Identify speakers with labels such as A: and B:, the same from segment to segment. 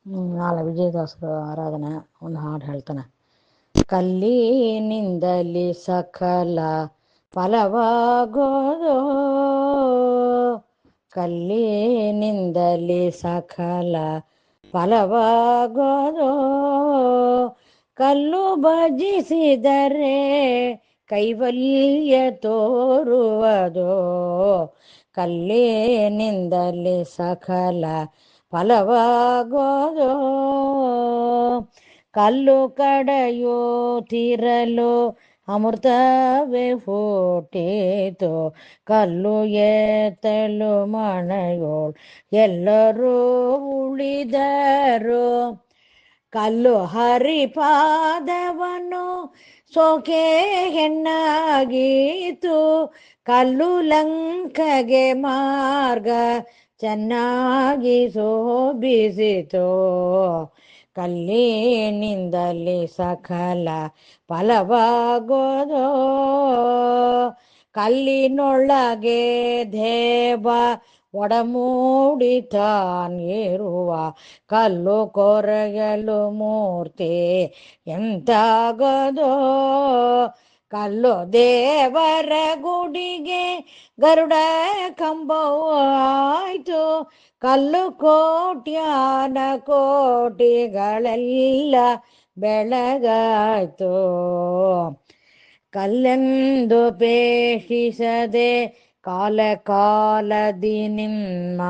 A: ನಾಳೆ ವಿಜಯದಾಸರ ಆರಾಧನೆ ಒಂದು ಹಾಡು ಹೇಳ್ತಾನೆ. ಕಲ್ಲಿನಿಂದಲಿ ಸಕಲ ಫಲವಾಗೋದು, ಕಲ್ಲಿನಿಂದಲಿ ಸಕಲ ಫಲವಾಗೋದು, ಕಲ್ಲು ಭಜಿಸಿದರೆ ಕೈವಲ್ಯ ತೋರುವುದು, ಕಲ್ಲಿನಿಂದಲಿ ಸಕಲ ಫಲವಾಗೋದು. ಕಲ್ಲು ಕಡೆಯುತ್ತಿರಲು ಅಮೃತವೇ ಹುಟ್ಟಿತು, ಕಲ್ಲು ಎತ್ತಲು ಮನೆಯೋಳು ಎಲ್ಲರೂ ಉಳಿದರು. ಕಲ್ಲು ಹರಿಪಾದವನು ಸೋಕೆ ಹೆಣ್ಣಾಗೀತು, ಕಲ್ಲು ಲಂಕೆಗೆ ಮಾರ್ಗ ಚೆನ್ನಾಗಿ ಶೋಭಿಸಿತು, ಕಲ್ಲಿನಿಂದಲಿ ಸಕಲ ಫಲವಾಗೋದು. ಕಲ್ಲಿನೊಳಗೆ ದೇವ ಒಡಮೂಡಿತಾನಿರುವ, ಕಲ್ಲು ಕೊರೆಯಲು ಮೂರ್ತಿ ಎಂತಾಗದೋ, ಕಲ್ಲು ದೇವರ ಗುಡಿಗೆ ಗರುಡ ಕಂಬವು ಆಯ್ತು, ಕಲ್ಲು ಕೋಟ್ಯಾನ ಕೋಟಿಗಳೆಲ್ಲ ಬೆಳಗಾಯ್ತು. ಕಲ್ಲೆಂದು ಪೇಕ್ಷಿಸದೆ ಕಾಲ ಕಾಲದಿ ನಿಮ್ಮ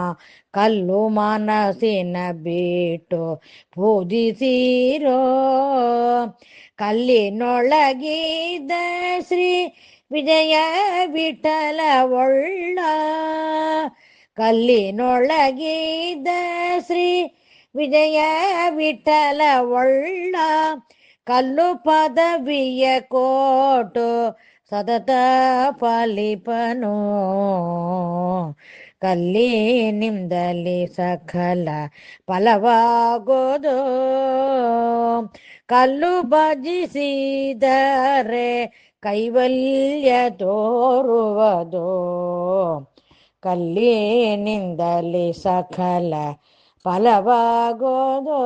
A: ಕಲ್ಲು ಮನಸ್ಸಿನ ಬಿಟ್ಟು ಪೂಜಿಸಿರೋ, ಕಲ್ಲಿನೊಳಗಿದ್ದ ಶ್ರೀ ವಿಜಯ ವಿಠಲ ಒಳ್ಳ, ಕಲ್ಲಿನೊಳಗಿದ್ದ ಶ್ರೀ ವಿಜಯ ವಿಠಲ ಒಳ್ಳ, ಕಲ್ಲು ಪದವಿಯ ಕೋಟು ಸತತ ಫಲಿಪನು, ಕಲ್ಲಿನಿಂದಲಿ ಸಕಲ ಫಲವಾಗೋದು, ಕಲ್ಲು ಭಜಿಸಿದರೆ ಕೈವಲ್ಯ ತೋರುವುದು, ಕಲ್ಲಿನಿಂದಲಿ ಸಕಲ ಫಲವಾಗೋದು.